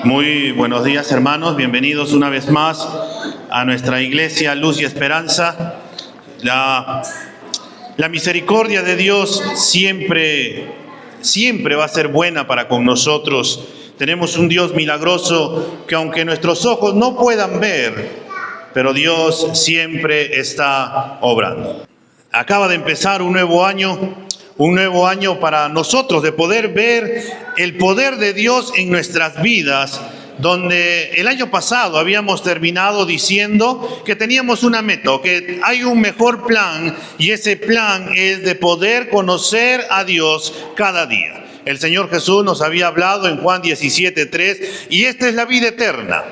Muy buenos días, hermanos. Bienvenidos una vez más a nuestra iglesia Luz y Esperanza. La misericordia de Dios siempre va a ser buena para con nosotros. Tenemos un Dios milagroso que aunque nuestros ojos no puedan ver, pero Dios siempre está obrando. Acaba de empezar un nuevo año para nosotros de poder ver el poder de Dios en nuestras vidas, donde el año pasado habíamos terminado diciendo que teníamos una meta, que hay un mejor plan, y ese plan es de poder conocer a Dios cada día. El Señor Jesús nos había hablado en Juan 17:3, y esta es la vida eterna,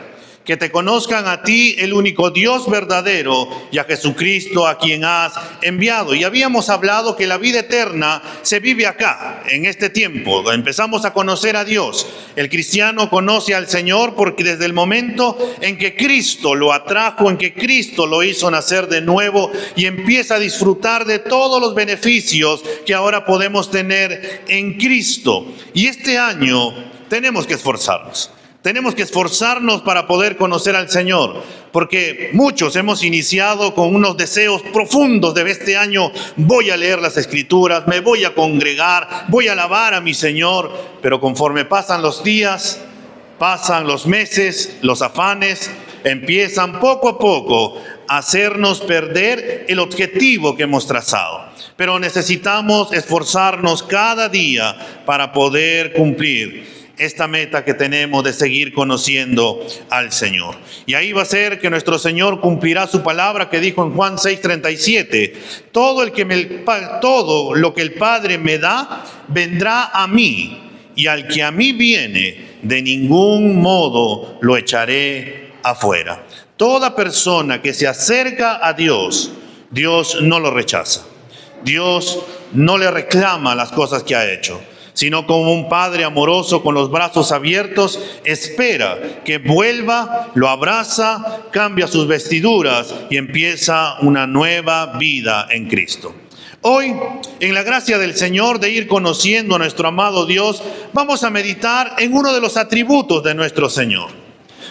que te conozcan a ti, el único Dios verdadero, y a Jesucristo a quien has enviado. Y habíamos hablado que la vida eterna se vive acá, en este tiempo. Empezamos a conocer a Dios. El cristiano conoce al Señor porque desde el momento en que Cristo lo atrajo, en que Cristo lo hizo nacer de nuevo, y empieza a disfrutar de todos los beneficios que ahora podemos tener en Cristo. Y este año tenemos que esforzarnos. Tenemos que esforzarnos para poder conocer al Señor, porque muchos hemos iniciado con unos deseos profundos de este año: voy a leer las Escrituras, me voy a congregar, voy a alabar a mi Señor. Pero conforme pasan los días, pasan los meses, los afanes empiezan poco a poco a hacernos perder el objetivo que hemos trazado. Pero necesitamos esforzarnos cada día para poder cumplir esta meta que tenemos de seguir conociendo al Señor. Y ahí va a ser que nuestro Señor cumplirá su palabra que dijo en Juan 6:37: todo lo que el Padre me da vendrá a mí, y al que a mí viene, de ningún modo lo echaré afuera. Toda persona que se acerca a Dios, Dios no lo rechaza. Dios no le reclama las cosas que ha hecho, sino como un padre amoroso con los brazos abiertos, espera que vuelva, lo abraza, cambia sus vestiduras y empieza una nueva vida en Cristo. Hoy, en la gracia del Señor de ir conociendo a nuestro amado Dios, vamos a meditar en uno de los atributos de nuestro Señor,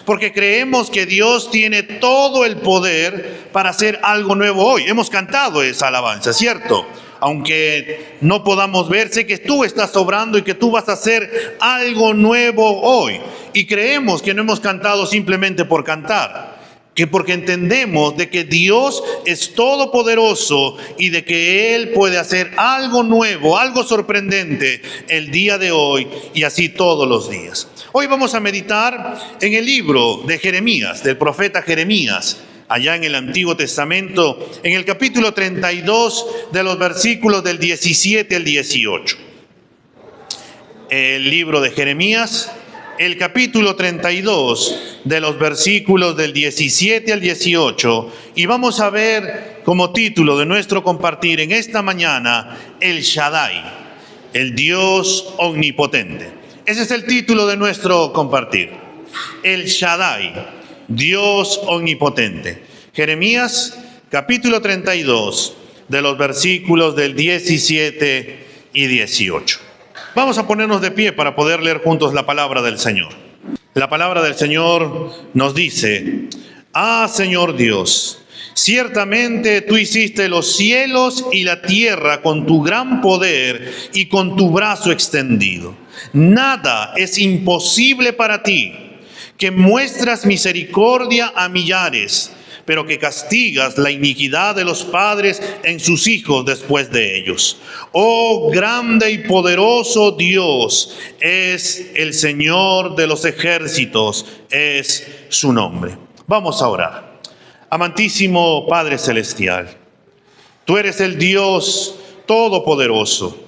porque creemos que Dios tiene todo el poder para hacer algo nuevo hoy. Hemos cantado esa alabanza, ¿cierto? Aunque no podamos ver, sé que tú estás obrando y que tú vas a hacer algo nuevo hoy. Y creemos que no hemos cantado simplemente por cantar, que porque entendemos de que Dios es todopoderoso y de que Él puede hacer algo nuevo, algo sorprendente el día de hoy y así todos los días. Hoy vamos a meditar en el libro de Jeremías, del profeta Jeremías, allá en el Antiguo Testamento, en el capítulo 32 de los versículos del 17 al 18. El libro de Jeremías, el capítulo 32 de los versículos del 17 al 18. Y vamos a ver como título de nuestro compartir en esta mañana: El Shaddai, el Dios omnipotente. Ese es el título de nuestro compartir: El Shaddai, Dios omnipotente. Jeremías, capítulo 32, de los versículos del 17 y 18. Vamos a ponernos de pie para poder leer juntos la palabra del Señor. La palabra del Señor nos dice: Ah, Señor Dios, ciertamente tú hiciste los cielos y la tierra con tu gran poder y con tu brazo extendido. Nada es imposible para ti, que muestras misericordia a millares, pero que castigas la iniquidad de los padres en sus hijos después de ellos. Oh, grande y poderoso Dios es el Señor de los ejércitos, es su nombre. Vamos a orar. Amantísimo Padre Celestial, tú eres el Dios todopoderoso.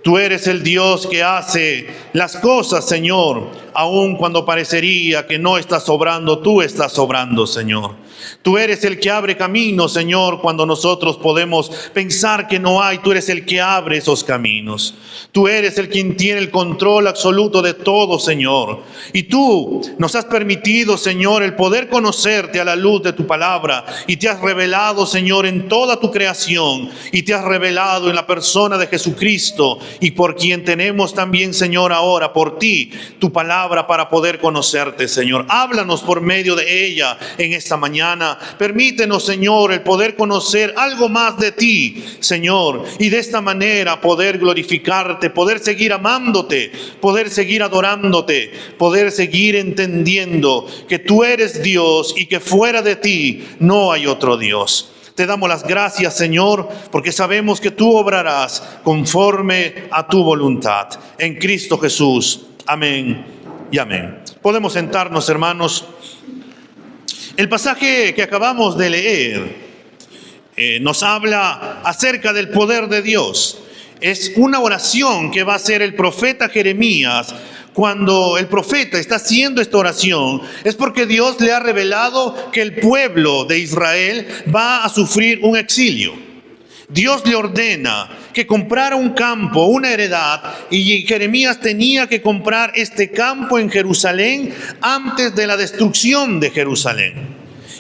Tú eres el Dios que hace las cosas, Señor, aun cuando parecería que no estás obrando, tú estás obrando, Señor. Tú eres el que abre caminos, Señor, cuando nosotros podemos pensar que no hay. Tú eres el que abre esos caminos. Tú eres el quien tiene el control absoluto de todo, Señor. Y tú nos has permitido, Señor, el poder conocerte a la luz de tu palabra. Y te has revelado, Señor, en toda tu creación. Y te has revelado en la persona de Jesucristo, y por quien tenemos también, Señor, ahora por ti, tu palabra para poder conocerte, Señor. Háblanos por medio de ella en esta mañana. Permítenos, Señor, el poder conocer algo más de ti, Señor, y de esta manera poder glorificarte, poder seguir amándote, poder seguir adorándote, poder seguir entendiendo que tú eres Dios y que fuera de ti no hay otro Dios. Te damos las gracias, Señor, porque sabemos que tú obrarás conforme a tu voluntad. En Cristo Jesús. Amén y amén. Podemos sentarnos, hermanos. El pasaje que acabamos de leer nos habla acerca del poder de Dios. Es una oración que va a hacer el profeta Jeremías. Cuando el profeta está haciendo esta oración, es porque Dios le ha revelado que el pueblo de Israel va a sufrir un exilio. Dios le ordena que comprara un campo, una heredad, y Jeremías tenía que comprar este campo en Jerusalén antes de la destrucción de Jerusalén.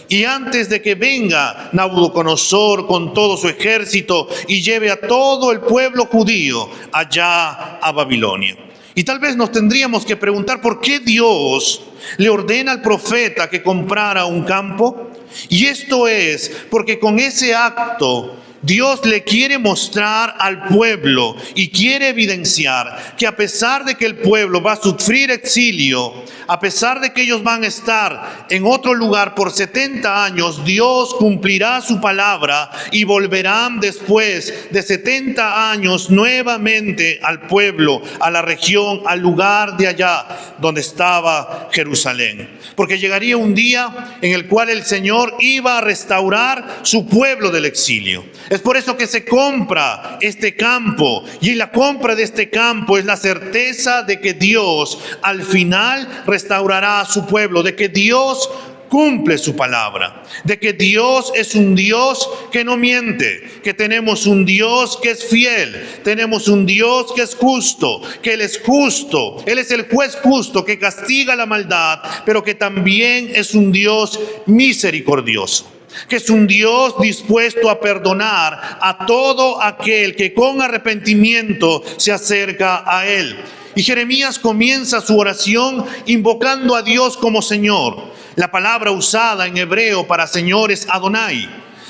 Y antes de que venga Nabucodonosor con todo su ejército y lleve a todo el pueblo judío allá a Babilonia. Y tal vez nos tendríamos que preguntar por qué Dios le ordena al profeta que comprara un campo. Y esto es porque con ese acto Dios le quiere mostrar al pueblo y quiere evidenciar que a pesar de que el pueblo va a sufrir exilio, a pesar de que ellos van a estar en otro lugar por 70 años, Dios cumplirá su palabra y volverán después de 70 años nuevamente al pueblo, a la región, al lugar de allá donde estaba Jerusalén. Porque llegaría un día en el cual el Señor iba a restaurar su pueblo del exilio. Es por eso que se compra este campo, y la compra de este campo es la certeza de que Dios al final restaurará a su pueblo, de que Dios cumple su palabra, de que Dios es un Dios que no miente, que tenemos un Dios que es fiel, tenemos un Dios que es justo, que Él es justo, Él es el juez justo que castiga la maldad, pero que también es un Dios misericordioso, que es un Dios dispuesto a perdonar a todo aquel que con arrepentimiento se acerca a Él. Y Jeremías comienza su oración invocando a Dios como Señor. La palabra usada en hebreo para Señor es Adonai,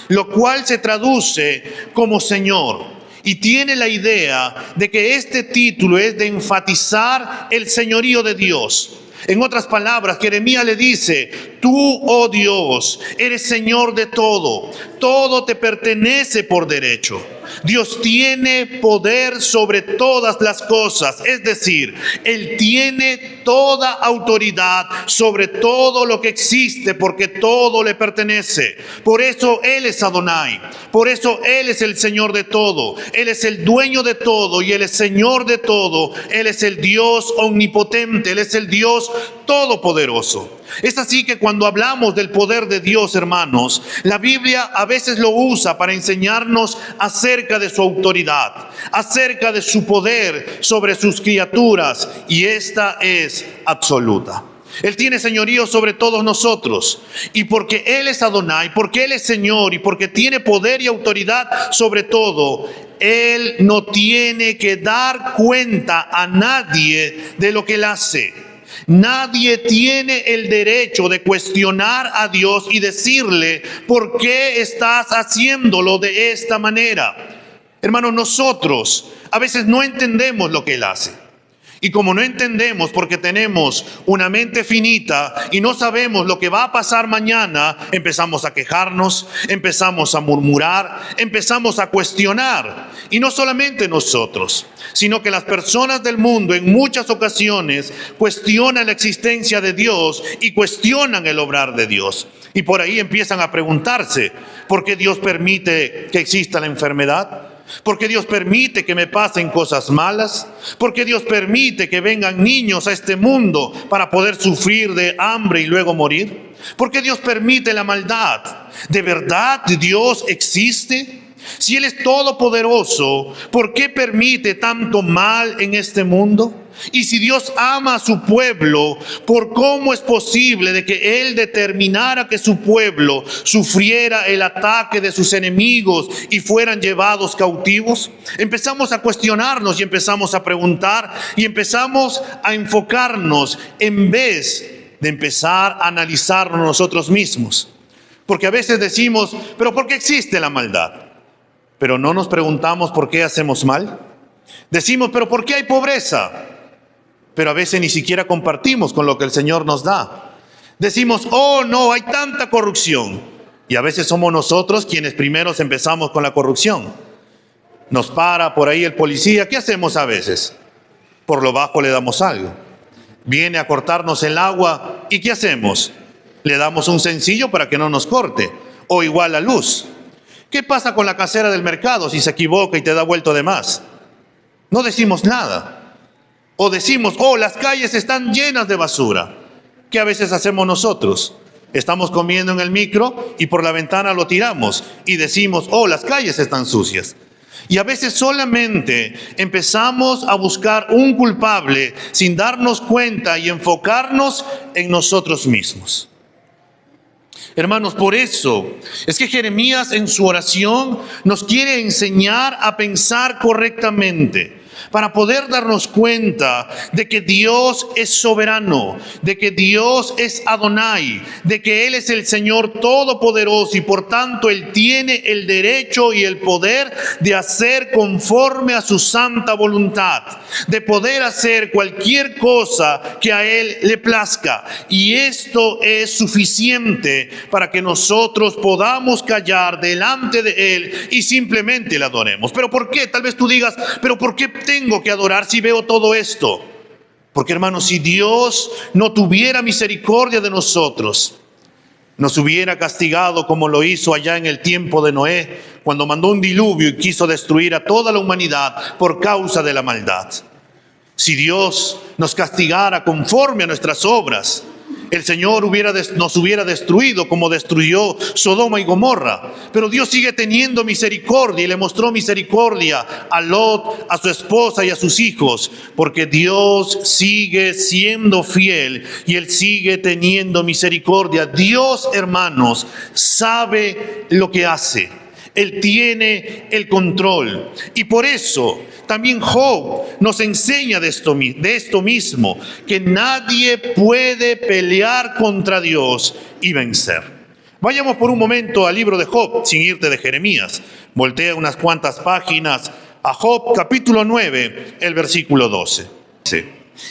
lo cual se traduce como Señor. Y tiene la idea de que este título es de enfatizar el señorío de Dios. En otras palabras, Jeremías le dice: tú, oh Dios, eres Señor de todo, todo te pertenece por derecho. Dios tiene poder sobre todas las cosas, es decir, Él tiene toda autoridad sobre todo lo que existe, porque todo le pertenece. Por eso Él es Adonai, por eso Él es el Señor de todo, Él es el dueño de todo y Él es Señor de todo. Él es el Dios omnipotente, Él es el Dios todopoderoso. Es así que cuando hablamos del poder de Dios, hermanos, la Biblia a veces lo usa para enseñarnos acerca de su autoridad, acerca de su poder sobre sus criaturas, y esta es absoluta. Él tiene señorío sobre todos nosotros, y porque Él es Adonai, porque Él es Señor y porque tiene poder y autoridad sobre todo, Él no tiene que dar cuenta a nadie de lo que Él hace. Nadie tiene el derecho de cuestionar a Dios y decirle: ¿por qué estás haciéndolo de esta manera? Hermanos, nosotros a veces no entendemos lo que Él hace. Y como no entendemos porque tenemos una mente finita y no sabemos lo que va a pasar mañana, empezamos a quejarnos, empezamos a murmurar, empezamos a cuestionar. Y no solamente nosotros, sino que las personas del mundo en muchas ocasiones cuestionan la existencia de Dios y cuestionan el obrar de Dios. Y por ahí empiezan a preguntarse: ¿por qué Dios permite que exista la enfermedad? ¿Por qué Dios permite que me pasen cosas malas? ¿Por qué Dios permite que vengan niños a este mundo para poder sufrir de hambre y luego morir? ¿Por qué Dios permite la maldad? ¿De verdad Dios existe? Si Él es todopoderoso, ¿por qué permite tanto mal en este mundo? Y si Dios ama a su pueblo, ¿por cómo es posible de que Él determinara que su pueblo sufriera el ataque de sus enemigos y fueran llevados cautivos? Empezamos a cuestionarnos y empezamos a preguntar y empezamos a enfocarnos en vez de empezar a analizarnos nosotros mismos. Porque a veces decimos, ¿pero por qué existe la maldad? Pero no nos preguntamos por qué hacemos mal. Decimos, ¿pero por qué hay pobreza? Pero a veces ni siquiera compartimos con lo que el Señor nos da. Decimos, oh no, hay tanta corrupción. Y a veces somos nosotros quienes primeros empezamos con la corrupción. Nos para por ahí el policía. ¿Qué hacemos a veces? Por lo bajo le damos algo. Viene a cortarnos el agua. ¿Y qué hacemos? Le damos un sencillo para que no nos corte. O igual la luz. ¿Qué pasa con la casera del mercado si se equivoca y te da vuelto de más? No decimos nada. O decimos, oh, las calles están llenas de basura. ¿Qué a veces hacemos nosotros? Estamos comiendo en el micro y por la ventana lo tiramos y decimos, oh, las calles están sucias. Y a veces solamente empezamos a buscar un culpable sin darnos cuenta y enfocarnos en nosotros mismos. Hermanos, por eso es que Jeremías en su oración nos quiere enseñar a pensar correctamente, para poder darnos cuenta de que Dios es soberano, de que Dios es Adonai, de que Él es el Señor todopoderoso y por tanto Él tiene el derecho y el poder de hacer conforme a su santa voluntad, de poder hacer cualquier cosa que a Él le plazca. Y esto es suficiente para que nosotros podamos callar delante de Él y simplemente le adoremos. ¿Pero por qué? Tal vez tú digas, ¿pero por qué tengo que adorar si veo todo esto? Porque, hermanos, si Dios no tuviera misericordia de nosotros, nos hubiera castigado como lo hizo allá en el tiempo de Noé, cuando mandó un diluvio y quiso destruir a toda la humanidad por causa de la maldad. Si Dios nos castigara conforme a nuestras obras, el Señor nos hubiera destruido como destruyó Sodoma y Gomorra. Pero Dios sigue teniendo misericordia y le mostró misericordia a Lot, a su esposa y a sus hijos, porque Dios sigue siendo fiel y Él sigue teniendo misericordia. Dios, hermanos, sabe lo que hace. Él tiene el control. Y por eso también Job nos enseña de esto mismo, que nadie puede pelear contra Dios y vencer. Vayamos por un momento al libro de Job, sin irte de Jeremías. Voltea unas cuantas páginas a Job, capítulo 9, el versículo 12.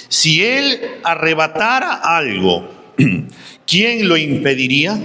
Si Él arrebatara algo, ¿quién lo impediría?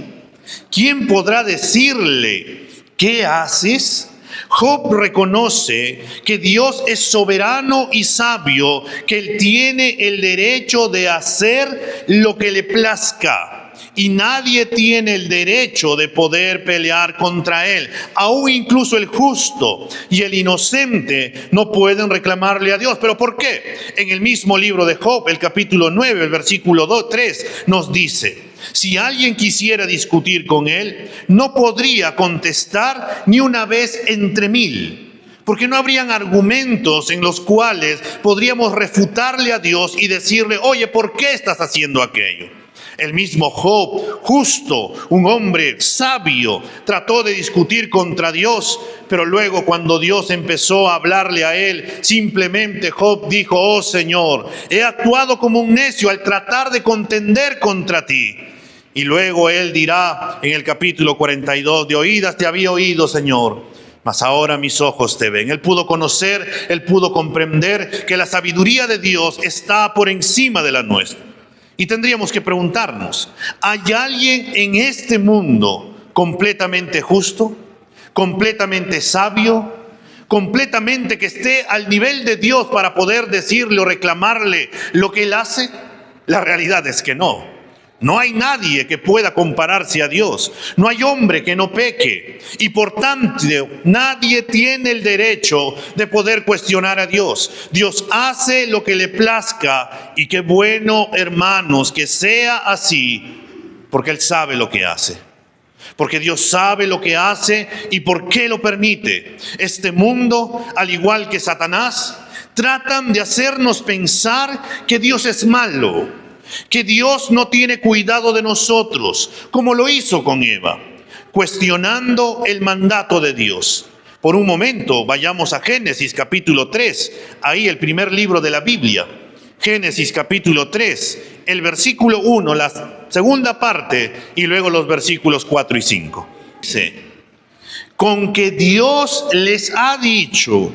¿Quién podrá decirle, ¿qué haces? Job reconoce que Dios es soberano y sabio, que Él tiene el derecho de hacer lo que le plazca. Y nadie tiene el derecho de poder pelear contra Él. Aún incluso el justo y el inocente no pueden reclamarle a Dios. ¿Pero por qué? En el mismo libro de Job, el capítulo 9, el versículo 3, nos dice: si alguien quisiera discutir con Él, no podría contestar ni una vez entre 1000. Porque no habrían argumentos en los cuales podríamos refutarle a Dios y decirle, oye, ¿por qué estás haciendo aquello? El mismo Job, justo, un hombre sabio, trató de discutir contra Dios, pero luego cuando Dios empezó a hablarle a él, simplemente Job dijo, oh Señor, he actuado como un necio al tratar de contender contra ti. Y luego él dirá en el capítulo 42, de oídas te había oído, Señor, mas ahora mis ojos te ven. Él pudo conocer, él pudo comprender que la sabiduría de Dios está por encima de la nuestra. Y tendríamos que preguntarnos, ¿hay alguien en este mundo completamente justo, completamente sabio, completamente que esté al nivel de Dios para poder decirle o reclamarle lo que Él hace? La realidad es que no. No hay nadie que pueda compararse a Dios. No hay hombre que no peque. Y por tanto, nadie tiene el derecho de poder cuestionar a Dios. Dios hace lo que le plazca. Y qué bueno, hermanos, que sea así, porque Él sabe lo que hace. porque Dios sabe lo que hace y por qué lo permite. Este mundo, al igual que Satanás, tratan de hacernos pensar que Dios es malo, que Dios no tiene cuidado de nosotros, como lo hizo con Eva, cuestionando el mandato de Dios. Por un momento, vayamos a Génesis capítulo 3, ahí el primer libro de la Biblia. Génesis capítulo 3, el versículo 1, la segunda parte, y luego los versículos 4 y 5. Dice: con que Dios les ha dicho,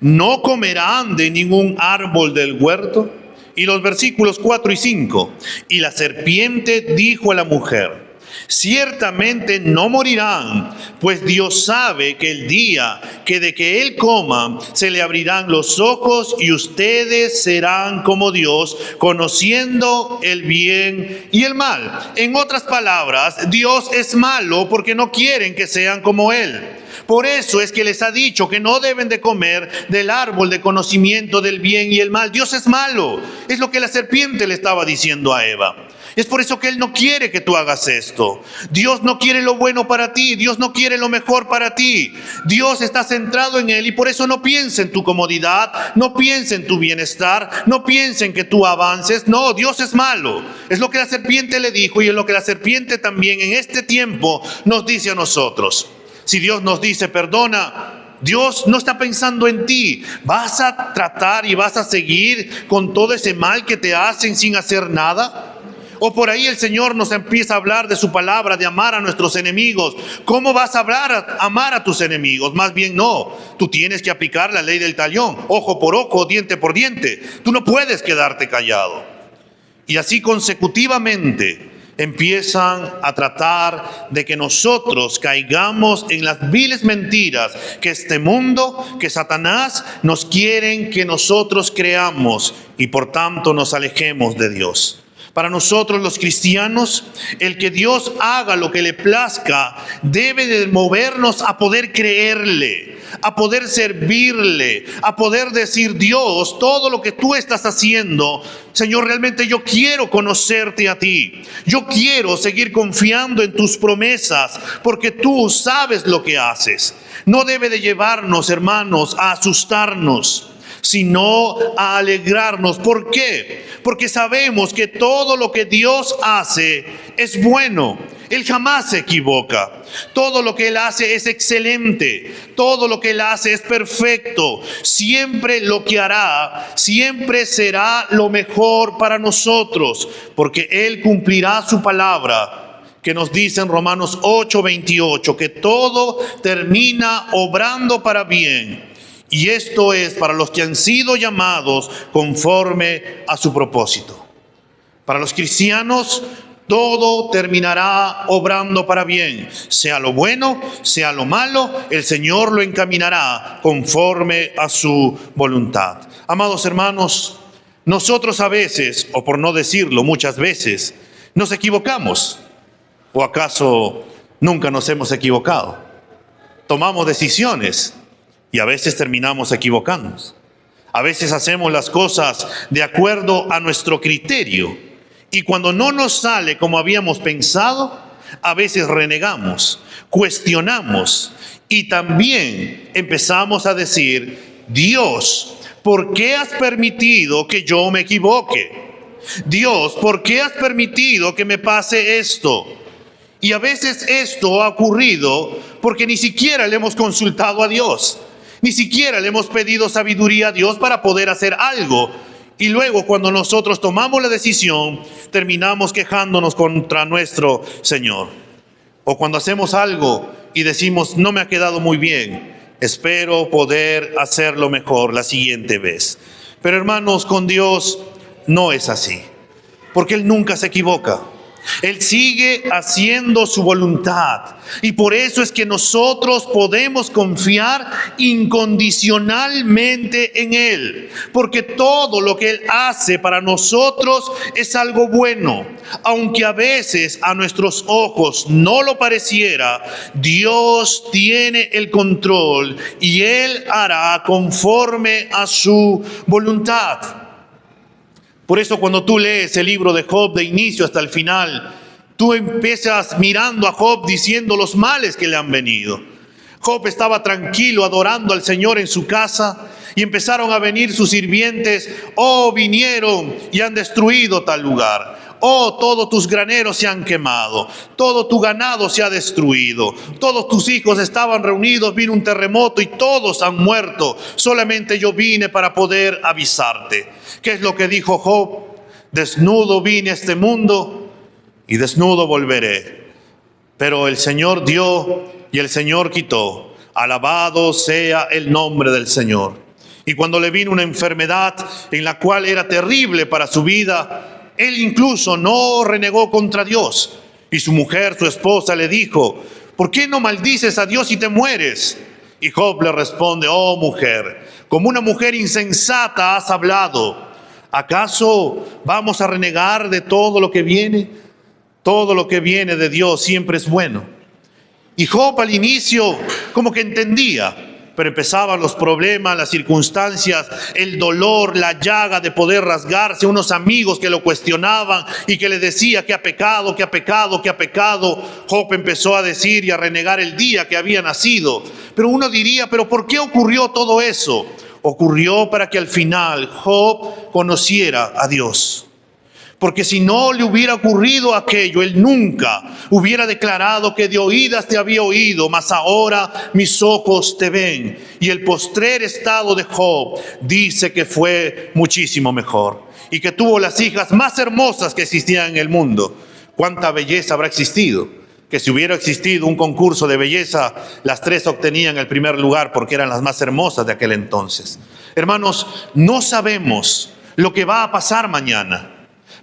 no comerán de ningún árbol del huerto. Y los versículos 4 y 5. Y la serpiente dijo a la mujer: ciertamente no morirán, pues Dios sabe que el día que de que él coma, se le abrirán los ojos y ustedes serán como Dios, conociendo el bien y el mal. En otras palabras, Dios es malo porque no quieren que sean como Él. Por eso es que les ha dicho que no deben de comer del árbol de conocimiento del bien y el mal. Dios es malo. Es lo que la serpiente le estaba diciendo a Eva. Es por eso que Él no quiere que tú hagas esto. Dios no quiere lo bueno para ti. Dios no quiere lo mejor para ti. Dios está centrado en Él y por eso no piensa en tu comodidad, no piensa en tu bienestar, no piensa en que tú avances. No, Dios es malo. Es lo que la serpiente le dijo y es lo que la serpiente también en este tiempo nos dice a nosotros. Si Dios nos dice perdona, Dios no está pensando en ti. ¿Vas a tratar y vas a seguir con todo ese mal que te hacen sin hacer nada? O por ahí el Señor nos empieza a hablar de su palabra, de amar a nuestros enemigos. ¿Cómo vas a amar a tus enemigos? Más bien no, tú tienes que aplicar la ley del talión. Ojo por ojo, diente por diente. Tú no puedes quedarte callado. Y así consecutivamente empiezan a tratar de que nosotros caigamos en las viles mentiras que este mundo, que Satanás nos quieren que nosotros creamos y por tanto nos alejemos de Dios. Para nosotros los cristianos, el que Dios haga lo que le plazca debe de movernos a poder creerle, a poder servirle, a poder decir: Dios, todo lo que tú estás haciendo, Señor, realmente yo quiero conocerte a ti. Yo quiero seguir confiando en tus promesas porque tú sabes lo que haces. No debe de llevarnos, hermanos, a asustarnos, sino a alegrarnos. ¿Por qué? Porque sabemos que todo lo que Dios hace es bueno. Él jamás se equivoca. Todo lo que Él hace es excelente. Todo lo que Él hace es perfecto. Siempre lo que hará, siempre será lo mejor para nosotros, porque Él cumplirá su palabra, que nos dice en Romanos 8:28, que todo termina obrando para bien. Y esto es para los que han sido llamados conforme a su propósito. Para los cristianos, todo terminará obrando para bien. Sea lo bueno, sea lo malo, el Señor lo encaminará conforme a su voluntad. Amados hermanos, nosotros a veces, o por no decirlo muchas veces, nos equivocamos. ¿O acaso nunca nos hemos equivocado? Tomamos decisiones y a veces terminamos equivocándonos. A veces hacemos las cosas de acuerdo a nuestro criterio. Y cuando no nos sale como habíamos pensado, a veces renegamos, cuestionamos. Y también empezamos a decir: Dios, ¿por qué has permitido que yo me equivoque? Dios, ¿por qué has permitido que me pase esto? Y a veces esto ha ocurrido porque ni siquiera le hemos consultado a Dios. Ni siquiera le hemos pedido sabiduría a Dios para poder hacer algo. Y luego cuando nosotros tomamos la decisión, terminamos quejándonos contra nuestro Señor. O cuando hacemos algo y decimos: no me ha quedado muy bien, espero poder hacerlo mejor la siguiente vez. Pero hermanos, con Dios no es así, porque Él nunca se equivoca. Él sigue haciendo su voluntad y por eso es que nosotros podemos confiar incondicionalmente en Él, porque todo lo que Él hace para nosotros es algo bueno. Aunque a veces a nuestros ojos no lo pareciera, Dios tiene el control y Él hará conforme a su voluntad. Por eso cuando tú lees el libro de Job de inicio hasta el final, Tú empiezas mirando a Job diciendo los males que le han venido. Job estaba tranquilo adorando al Señor en su casa y empezaron a venir sus sirvientes. Oh, vinieron y han destruido tal lugar. Oh, todos tus graneros se han quemado, todo tu ganado se ha destruido, todos tus hijos estaban reunidos, vino un terremoto y todos han muerto. Solamente yo vine para poder avisarte. ¿Qué es lo que dijo Job? Desnudo vine a este mundo y desnudo volveré. Pero el Señor dio y el Señor quitó. Alabado sea el nombre del Señor. Y cuando le vino una enfermedad en la cual era terrible para su vida, él incluso no renegó contra Dios. Y su mujer, su esposa, le dijo: ¿por qué no maldices a Dios y te mueres? Y Job le responde: oh mujer, como una mujer insensata has hablado. ¿Acaso vamos a renegar de todo lo que viene? Todo lo que viene de Dios siempre es bueno. Y Job al inicio como que entendía, pero empezaban los problemas, las circunstancias, el dolor, la llaga de poder rasgarse, unos amigos que lo cuestionaban y que le decía que ha pecado, que ha pecado, que ha pecado. Job empezó a decir y a renegar el día que había nacido. Pero uno diría: ¿pero por qué ocurrió todo eso? Ocurrió para que al final Job conociera a Dios. Porque si no le hubiera ocurrido aquello, él nunca hubiera declarado que de oídas te había oído, mas ahora mis ojos te ven. Y el postrer estado de Job dice que fue muchísimo mejor y que tuvo las hijas más hermosas que existían en el mundo. ¿Cuánta belleza habrá existido? Que si hubiera existido un concurso de belleza, las tres obtenían el primer lugar porque eran las más hermosas de aquel entonces. Hermanos, no sabemos lo que va a pasar mañana.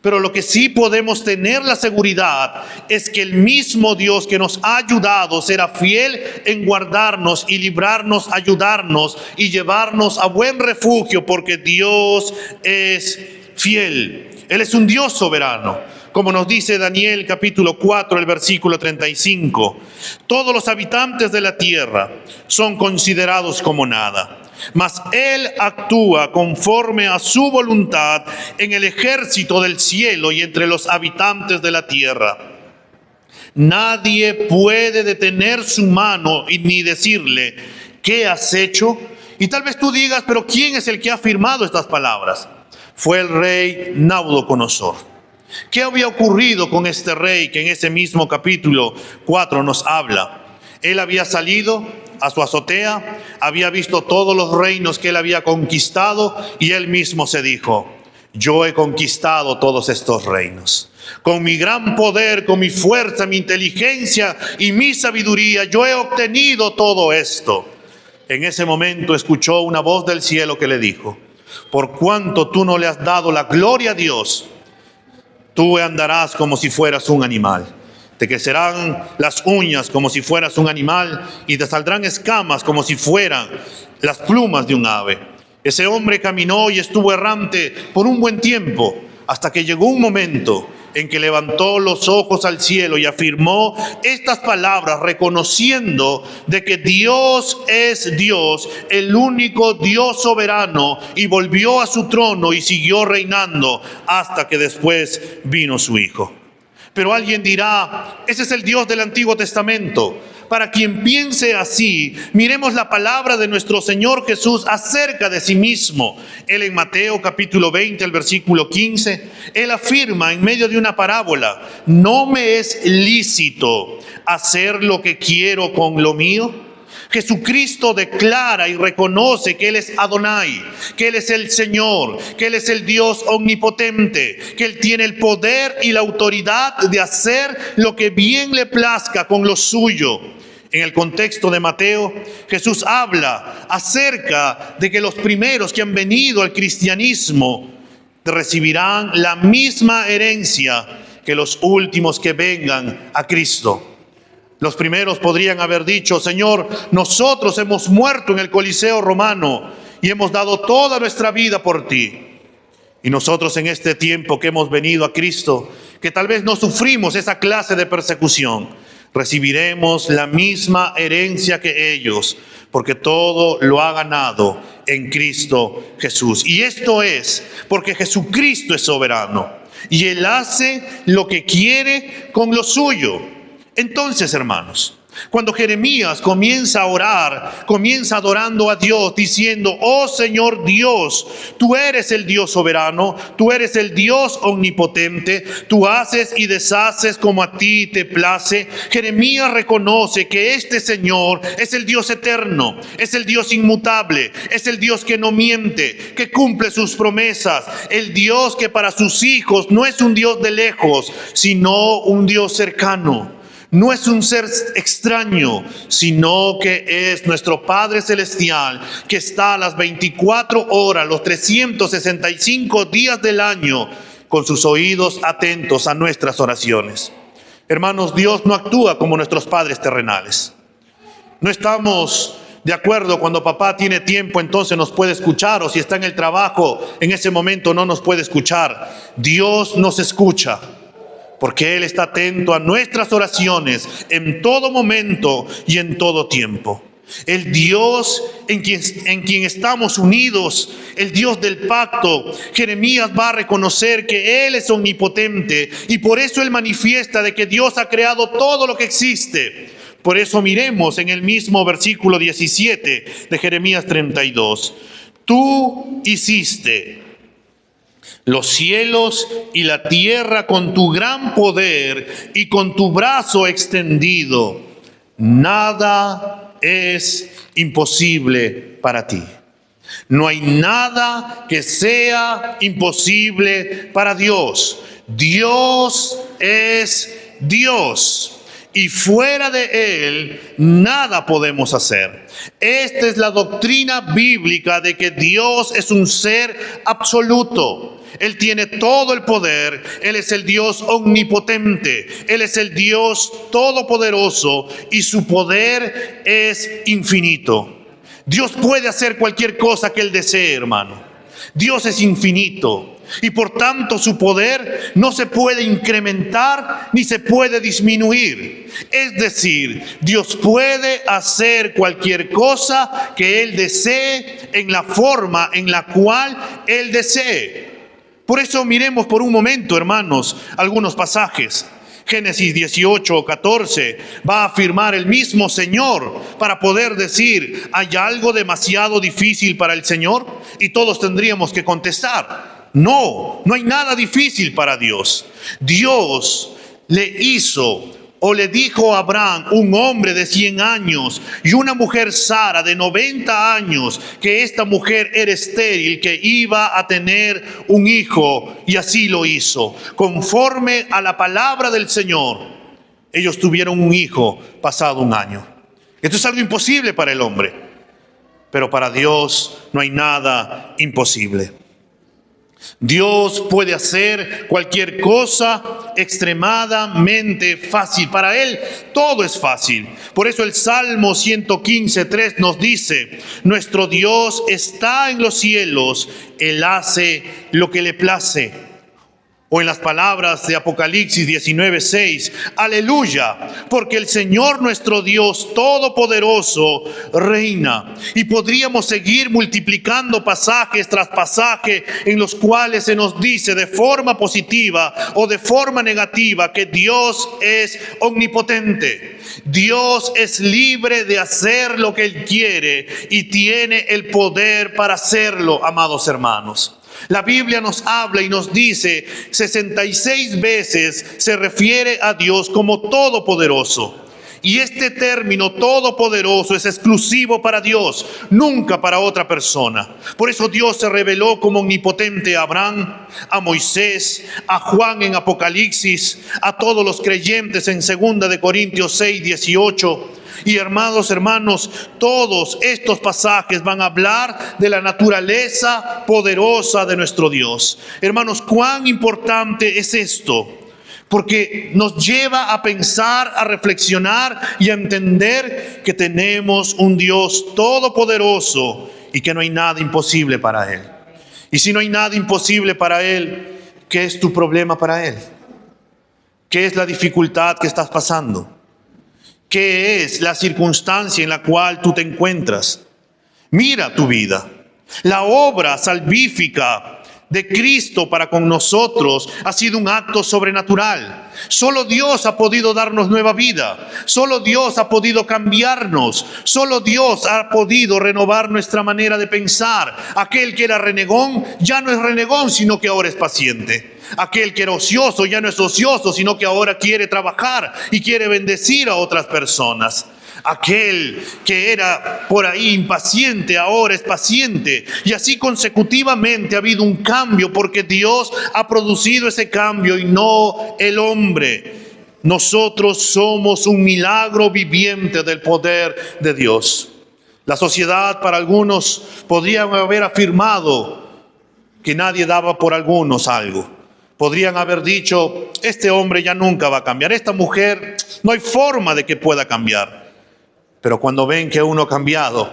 Pero lo que sí podemos tener la seguridad es que el mismo Dios que nos ha ayudado será fiel en guardarnos y librarnos, ayudarnos y llevarnos a buen refugio, porque Dios es fiel. Él es un Dios soberano. Como nos dice Daniel capítulo 4, el versículo 35. Todos los habitantes de la tierra son considerados como nada, mas Él actúa conforme a su voluntad en el ejército del cielo y entre los habitantes de la tierra. Nadie puede detener su mano ni decirle: ¿qué has hecho? Y tal vez tú digas: ¿pero quién es el que ha afirmado estas palabras? Fue el rey Nabucodonosor. ¿Qué había ocurrido con este rey que en ese mismo capítulo 4 nos habla? Él había salido a su azotea, había visto todos los reinos que él había conquistado y él mismo se dijo: yo he conquistado todos estos reinos. Con mi gran poder, con mi fuerza, mi inteligencia y mi sabiduría, yo he obtenido todo esto. En ese momento escuchó una voz del cielo que le dijo: por cuanto tú no le has dado la gloria a Dios, tú andarás como si fueras un animal. Te crecerán las uñas como si fueras un animal y te saldrán escamas como si fueran las plumas de un ave. Ese hombre caminó y estuvo errante por un buen tiempo, hasta que llegó un momento en que levantó los ojos al cielo y afirmó estas palabras, reconociendo de que Dios es Dios, el único Dios soberano, y volvió a su trono y siguió reinando hasta que después vino su Hijo. Pero alguien dirá: ese es el Dios del Antiguo Testamento. Para quien piense así, miremos la palabra de nuestro Señor Jesús acerca de sí mismo. Él en Mateo capítulo 20, el versículo 15, él afirma en medio de una parábola: ¿no me es lícito hacer lo que quiero con lo mío? Jesucristo declara y reconoce que Él es Adonai, que Él es el Señor, que Él es el Dios omnipotente, que Él tiene el poder y la autoridad de hacer lo que bien le plazca con lo suyo. En el contexto de Mateo, Jesús habla acerca de que los primeros que han venido al cristianismo recibirán la misma herencia que los últimos que vengan a Cristo. Los primeros podrían haber dicho: Señor, nosotros hemos muerto en el Coliseo romano y hemos dado toda nuestra vida por ti. Y nosotros en este tiempo que hemos venido a Cristo, que tal vez no sufrimos esa clase de persecución, recibiremos la misma herencia que ellos, porque todo lo ha ganado en Cristo Jesús. Y esto es porque Jesucristo es soberano. y Él hace lo que quiere con lo suyo. Entonces, hermanos, cuando Jeremías comienza a orar, comienza adorando a Dios, diciendo: oh Señor Dios, tú eres el Dios soberano, tú eres el Dios omnipotente, tú haces y deshaces como a ti te place. Jeremías reconoce que este Señor es el Dios eterno, es el Dios inmutable, es el Dios que no miente, que cumple sus promesas, el Dios que para sus hijos no es un Dios de lejos, sino un Dios cercano. No es un ser extraño, sino que es nuestro Padre Celestial, que está a las 24 horas, los 365 días del año, con sus oídos atentos a nuestras oraciones. Hermanos, Dios no actúa como nuestros padres terrenales. No estamos de acuerdo cuando papá tiene tiempo, entonces nos puede escuchar, o si está en el trabajo, en ese momento no nos puede escuchar. Dios nos escucha, porque Él está atento a nuestras oraciones en todo momento y en todo tiempo. El Dios en quien estamos unidos, el Dios del pacto, Jeremías va a reconocer que Él es omnipotente y por eso Él manifiesta de que Dios ha creado todo lo que existe. Por eso miremos en el mismo versículo 17 de Jeremías 32. Tú hiciste los cielos y la tierra con tu gran poder y con tu brazo extendido. Nada es imposible para ti. No hay nada que sea imposible para Dios. Dios es Dios, y fuera de Él nada podemos hacer. Esta es la doctrina bíblica de que Dios es un ser absoluto. Él tiene todo el poder, Él es el Dios omnipotente, Él es el Dios todopoderoso y su poder es infinito. Dios puede hacer cualquier cosa que Él desee, hermano. Dios es infinito y por tanto su poder no se puede incrementar ni se puede disminuir. Es decir, Dios puede hacer cualquier cosa que Él desee en la forma en la cual Él desee. Por eso miremos por un momento, hermanos, algunos pasajes. Génesis 18:14 va a afirmar el mismo Señor para poder decir: ¿hay algo demasiado difícil para el Señor? Y todos tendríamos que contestar: no, no hay nada difícil para Dios. Dios le hizo o le dijo a Abraham, un hombre de 100 años y una mujer Sara de 90 años, que esta mujer era estéril, que iba a tener un hijo, y así lo hizo. Conforme a la palabra del Señor, ellos tuvieron un hijo pasado un año. Esto es algo imposible para el hombre, pero para Dios no hay nada imposible. Dios puede hacer cualquier cosa extremadamente fácil. Para Él todo es fácil. Por eso el Salmo 115:3 nos dice: nuestro Dios está en los cielos, Él hace lo que le place. O en las palabras de Apocalipsis 19:6, aleluya, porque el Señor nuestro Dios Todopoderoso reina. Y podríamos seguir multiplicando pasajes tras pasaje en los cuales se nos dice de forma positiva o de forma negativa que Dios es omnipotente. Dios es libre de hacer lo que Él quiere y tiene el poder para hacerlo, amados hermanos. La Biblia nos habla y nos dice 66 veces se refiere a Dios como todopoderoso. Y este término todopoderoso es exclusivo para Dios, nunca para otra persona. Por eso Dios se reveló como omnipotente a Abraham, a Moisés, a Juan en Apocalipsis, a todos los creyentes en 2 Corintios 6:18. Y hermanos, todos estos pasajes van a hablar de la naturaleza poderosa de nuestro Dios. Hermanos, cuán importante es esto, porque nos lleva a pensar, a reflexionar y a entender que tenemos un Dios todopoderoso y que no hay nada imposible para Él. Y si no hay nada imposible para Él, ¿qué es tu problema para Él? ¿Qué es la dificultad que estás pasando? ¿Qué es la circunstancia en la cual tú te encuentras? Mira tu vida. La obra salvífica de Cristo para con nosotros ha sido un acto sobrenatural. Solo Dios ha podido darnos nueva vida. Solo Dios ha podido cambiarnos. Solo Dios ha podido renovar nuestra manera de pensar. Aquel que era renegón ya no es renegón, sino que ahora es paciente. Aquel que era ocioso ya no es ocioso, sino que ahora quiere trabajar y quiere bendecir a otras personas. Aquel que era por ahí impaciente, ahora es paciente. Y así consecutivamente ha habido un cambio, porque Dios ha producido ese cambio y no el hombre. Nosotros somos un milagro viviente del poder de Dios. La sociedad, para algunos, podrían haber afirmado que nadie daba por algunos algo. Podrían haber dicho, este hombre ya nunca va a cambiar, esta mujer no hay forma de que pueda cambiar. Pero cuando ven que uno ha cambiado,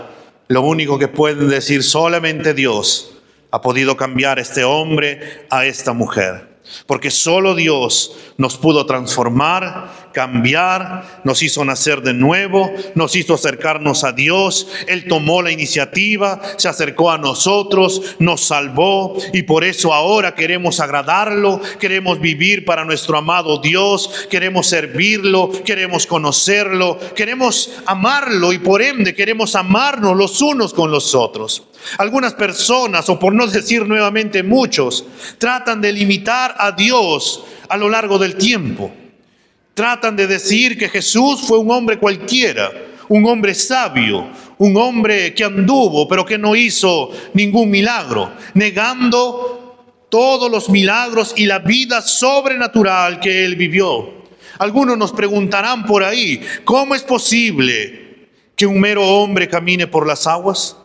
lo único que pueden decir, solamente Dios ha podido cambiar a este hombre, a esta mujer. Porque solo Dios nos pudo transformar, cambiar, nos hizo nacer de nuevo, nos hizo acercarnos a Dios. Él tomó la iniciativa, se acercó a nosotros, nos salvó, y por eso ahora queremos agradarlo, queremos vivir para nuestro amado Dios, queremos servirlo, queremos conocerlo, queremos amarlo, y por ende queremos amarnos los unos con los otros. Algunas personas, o por no decir nuevamente muchos, tratan de limitar a Dios a lo largo del tiempo. Tratan de decir que Jesús fue un hombre cualquiera, un hombre sabio, un hombre que anduvo pero que no hizo ningún milagro, negando todos los milagros y la vida sobrenatural que él vivió. Algunos nos preguntarán por ahí, ¿cómo es posible que un mero hombre camine por las aguas?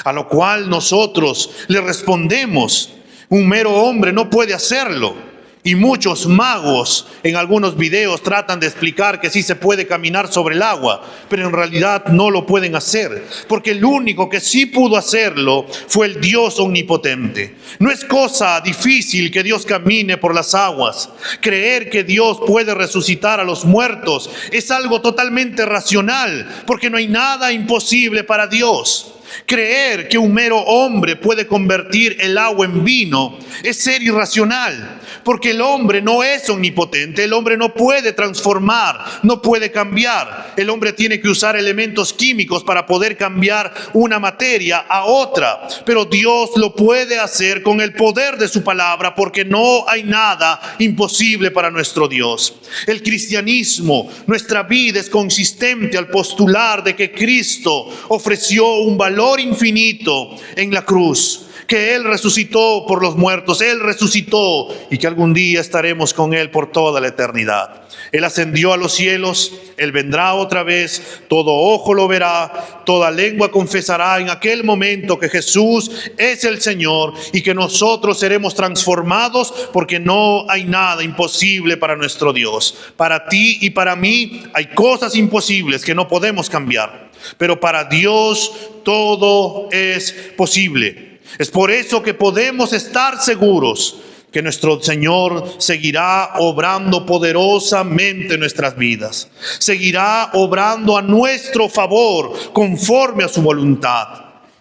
A lo cual nosotros le respondemos, un mero hombre no puede hacerlo. Y muchos magos en algunos videos tratan de explicar que sí se puede caminar sobre el agua, pero en realidad no lo pueden hacer, porque el único que sí pudo hacerlo fue el Dios omnipotente. No es cosa difícil que Dios camine por las aguas. Creer que Dios puede resucitar a los muertos es algo totalmente racional, porque no hay nada imposible para Dios. Creer que un mero hombre puede convertir el agua en vino es ser irracional, porque el hombre no es omnipotente, el hombre no puede transformar, no puede cambiar. El hombre tiene que usar elementos químicos para poder cambiar una materia a otra, pero Dios lo puede hacer con el poder de su palabra, porque no hay nada imposible para nuestro Dios. El cristianismo, nuestra vida es consistente al postular de que Cristo ofreció un valor infinito en la cruz, que Él resucitó por los muertos, Él resucitó, y que algún día estaremos con Él por toda la eternidad. Él ascendió a los cielos, Él vendrá otra vez, todo ojo lo verá, toda lengua confesará en aquel momento que Jesús es el Señor, y que nosotros seremos transformados, porque no hay nada imposible para nuestro Dios. Para ti y para mí hay cosas imposibles que no podemos cambiar, pero para Dios todo es posible. Es por eso que podemos estar seguros que nuestro Señor seguirá obrando poderosamente en nuestras vidas. Seguirá obrando a nuestro favor conforme a su voluntad.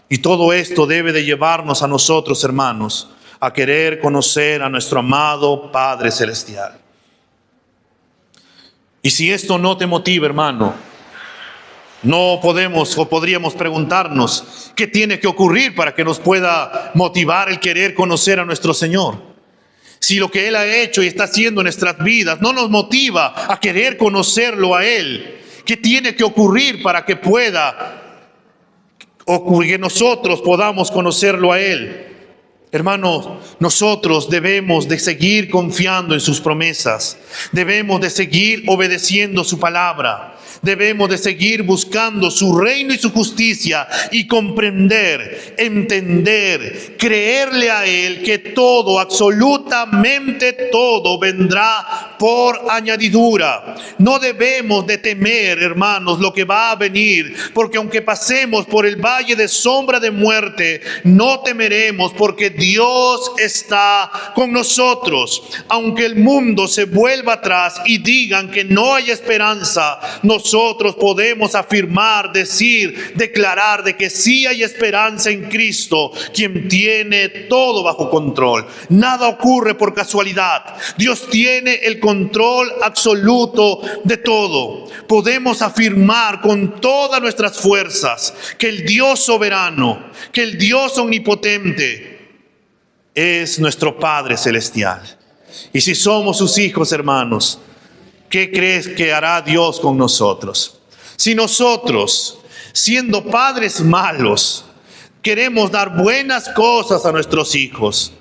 Y todo esto debe de llevarnos a nosotros, hermanos, a querer conocer a nuestro amado Padre Celestial. Y si esto no te motiva, hermano, no podemos o podríamos preguntarnos qué tiene que ocurrir para que nos pueda motivar el querer conocer a nuestro Señor. Si lo que Él ha hecho y está haciendo en nuestras vidas no nos motiva a querer conocerlo a Él, ¿qué tiene que ocurrir para que pueda ocurrir que nosotros podamos conocerlo a Él? Hermanos, nosotros debemos de seguir confiando en sus promesas. Debemos de seguir obedeciendo su palabra. Debemos de seguir buscando su reino y su justicia y comprender, entender, creerle a Él que todo, absolutamente todo vendrá por añadidura. No debemos de temer, hermanos, lo que va a venir, porque aunque pasemos por el valle de sombra de muerte, no temeremos, porque Dios está con nosotros. Aunque el mundo se vuelva atrás y digan que no hay esperanza, nosotros nosotros podemos afirmar, decir, declarar de que sí hay esperanza en Cristo, quien tiene todo bajo control. Nada ocurre por casualidad. Dios tiene el control absoluto de todo. Podemos afirmar con todas nuestras fuerzas que el Dios soberano, que el Dios omnipotente es nuestro Padre celestial. Y si somos sus hijos, hermanos, ¿qué crees que hará Dios con nosotros? Si nosotros, siendo padres malos, queremos dar buenas cosas a nuestros hijos,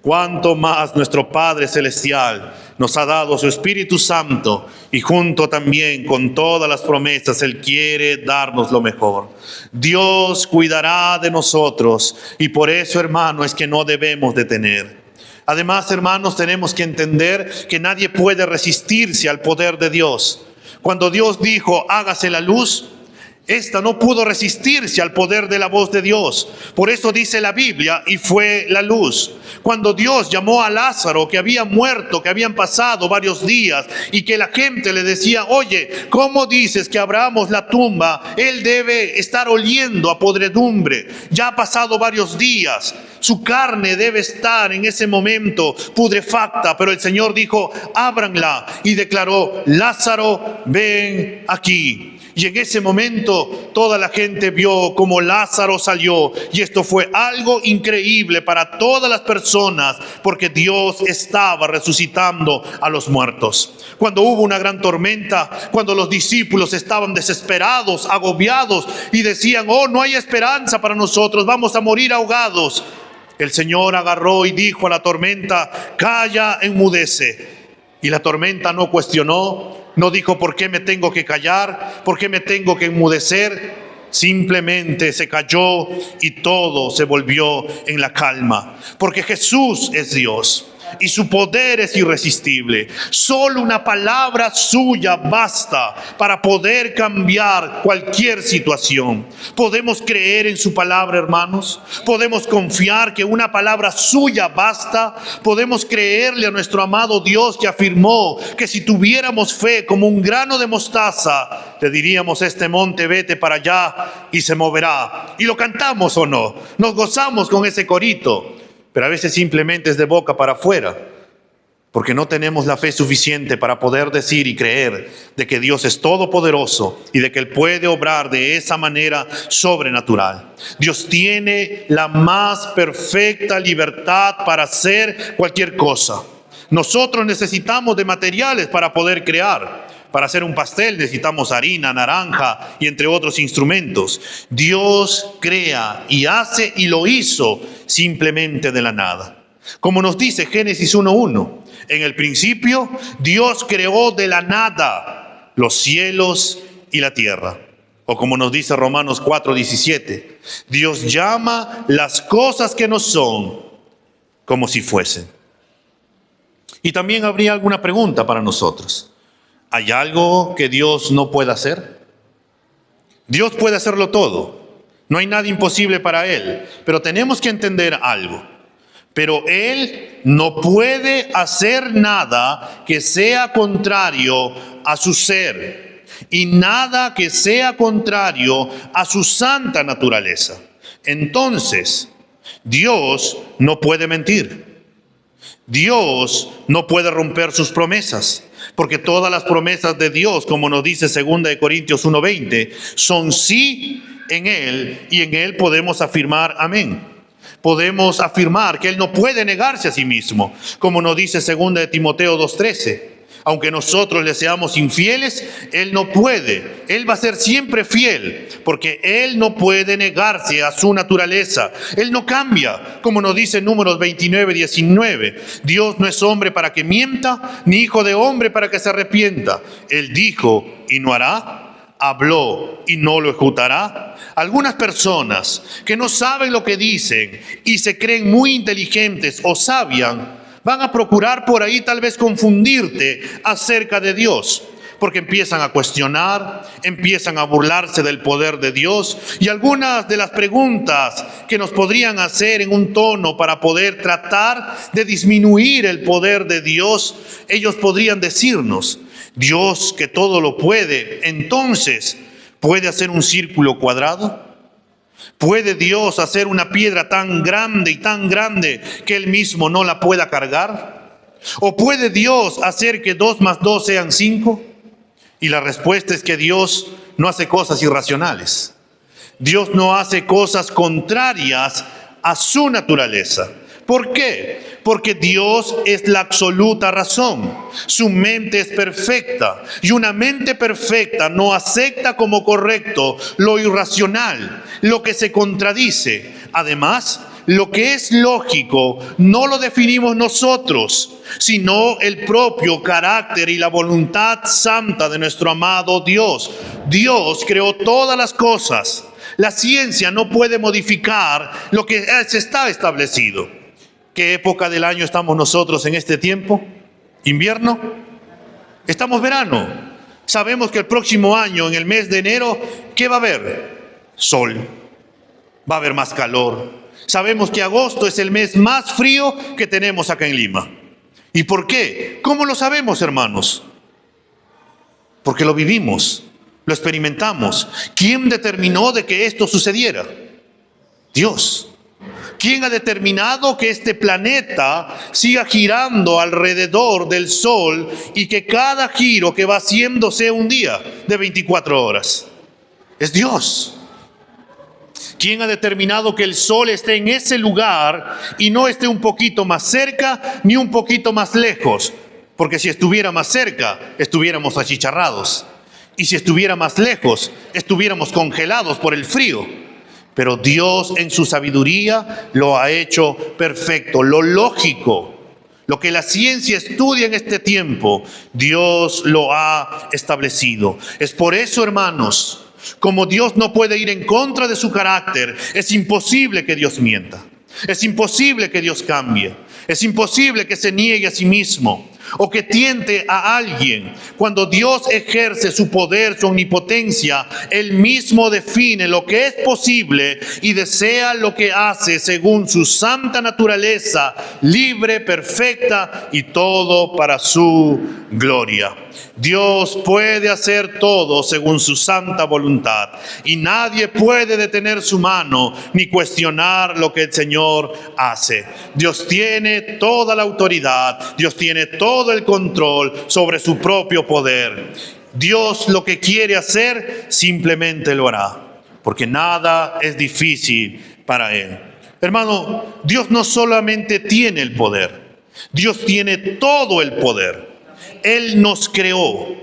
¿cuánto más nuestro Padre celestial nos ha dado su Espíritu Santo, y junto también con todas las promesas Él quiere darnos lo mejor? Dios cuidará de nosotros, y por eso, hermano, es que no debemos detener. Además, hermanos, tenemos que entender que nadie puede resistirse al poder de Dios. Cuando Dios dijo, hágase la luz, esta no pudo resistirse al poder de la voz de Dios. Por eso dice la Biblia, y fue la luz. Cuando Dios llamó a Lázaro, que había muerto, que habían pasado varios días, y que la gente le decía, oye, ¿cómo dices que abramos la tumba? Él debe estar oliendo a podredumbre. Ya ha pasado varios días. Su carne debe estar en ese momento putrefacta. Pero el Señor dijo, ábranla. Y declaró, Lázaro, ven aquí. Y en ese momento toda la gente vio cómo Lázaro salió. Y esto fue algo increíble para todas las personas, porque Dios estaba resucitando a los muertos. Cuando hubo una gran tormenta, cuando los discípulos estaban desesperados, agobiados, y decían, oh, no hay esperanza para nosotros, vamos a morir ahogados, el Señor agarró y dijo a la tormenta, calla, enmudece. Y la tormenta no cuestionó, no dijo por qué me tengo que callar, por qué me tengo que enmudecer. Simplemente se calló y todo se volvió en la calma. Porque Jesús es Dios y su poder es irresistible. Solo una palabra suya basta para poder cambiar cualquier situación. ¿Podemos creer en su palabra, hermanos? ¿Podemos confiar que una palabra suya basta? ¿Podemos creerle a nuestro amado Dios, que afirmó que si tuviéramos fe como un grano de mostaza, le diríamos a este monte, vete para allá, y se moverá? Y lo cantamos, ¿o no? Nos gozamos con ese corito. Pero a veces simplemente es de boca para afuera, porque no tenemos la fe suficiente para poder decir y creer de que Dios es todopoderoso y de que Él puede obrar de esa manera sobrenatural. Dios tiene la más perfecta libertad para hacer cualquier cosa. Nosotros necesitamos de materiales para poder crear. Para hacer un pastel necesitamos harina, naranja y entre otros instrumentos. Dios crea y hace, y lo hizo simplemente de la nada. Como nos dice Génesis 1:1, en el principio Dios creó de la nada los cielos y la tierra. O como nos dice Romanos 4:17, Dios llama las cosas que no son como si fuesen. Y también habría alguna pregunta para nosotros. ¿Hay algo que Dios no pueda hacer? Dios puede hacerlo todo. No hay nada imposible para Él. Pero tenemos que entender algo. Pero Él no puede hacer nada que sea contrario a su ser. Y nada que sea contrario a su santa naturaleza. Entonces, Dios no puede mentir. Dios no puede romper sus promesas. Porque todas las promesas de Dios, como nos dice 2 Corintios 1:20, son sí en Él, y en Él podemos afirmar amén. Podemos afirmar que Él no puede negarse a sí mismo, como nos dice 2 Timoteo 2:13. Aunque nosotros le seamos infieles, Él no puede. Él va a ser siempre fiel, porque Él no puede negarse a su naturaleza. Él no cambia, como nos dice Números 29:19. Dios no es hombre para que mienta, ni hijo de hombre para que se arrepienta. Él dijo y no hará, habló y no lo ejecutará. Algunas personas que no saben lo que dicen y se creen muy inteligentes o sabias, van a procurar por ahí tal vez confundirte acerca de Dios, porque empiezan a cuestionar, empiezan a burlarse del poder de Dios, y algunas de las preguntas que nos podrían hacer en un tono para poder tratar de disminuir el poder de Dios, ellos podrían decirnos, Dios que todo lo puede, entonces, ¿puede hacer un círculo cuadrado? ¿Puede Dios hacer una piedra tan grande que Él mismo no la pueda cargar? ¿O puede Dios hacer que 2 más 2 sean 5? Y la respuesta es que Dios no hace cosas irracionales. Dios no hace cosas contrarias a su naturaleza. ¿Por qué? Porque Dios es la absoluta razón. Su mente es perfecta y una mente perfecta no acepta como correcto lo irracional, lo que se contradice. Además, lo que es lógico no lo definimos nosotros, sino el propio carácter y la voluntad santa de nuestro amado Dios. Dios creó todas las cosas. La ciencia no puede modificar lo que está establecido. ¿Qué época del año estamos nosotros en este tiempo? ¿Invierno? Estamos verano. Sabemos que el próximo año, en el mes de enero, ¿qué va a haber? Sol. Va a haber más calor. Sabemos que agosto es el mes más frío que tenemos acá en Lima. ¿Y por qué? ¿Cómo lo sabemos, hermanos? Porque lo vivimos, lo experimentamos. ¿Quién determinó de que esto sucediera? Dios. ¿Quién ha determinado que este planeta siga girando alrededor del Sol y que cada giro que va haciendo sea un día de 24 horas? Es Dios. ¿Quién ha determinado que el Sol esté en ese lugar y no esté un poquito más cerca ni un poquito más lejos? Porque si estuviera más cerca, estuviéramos achicharrados. Y si estuviera más lejos, estuviéramos congelados por el frío. Pero Dios en su sabiduría lo ha hecho perfecto, lo lógico, lo que la ciencia estudia en este tiempo, Dios lo ha establecido. Es por eso, hermanos, como Dios no puede ir en contra de su carácter, es imposible que Dios mienta, es imposible que Dios cambie, es imposible que se niegue a sí mismo o que tiente a alguien. Cuando Dios ejerce su poder, su omnipotencia, Él mismo define lo que es posible y desea lo que hace según su santa naturaleza, libre, perfecta y todo para su gloria. Dios puede hacer todo según su santa voluntad y nadie puede detener su mano ni cuestionar lo que el Señor hace. Dios tiene toda la autoridad, Dios tiene todo el control sobre su propio poder. Dios lo que quiere hacer simplemente lo hará, porque nada es difícil para Él. Hermano, Dios no solamente tiene el poder, Dios tiene todo el poder. Él nos creó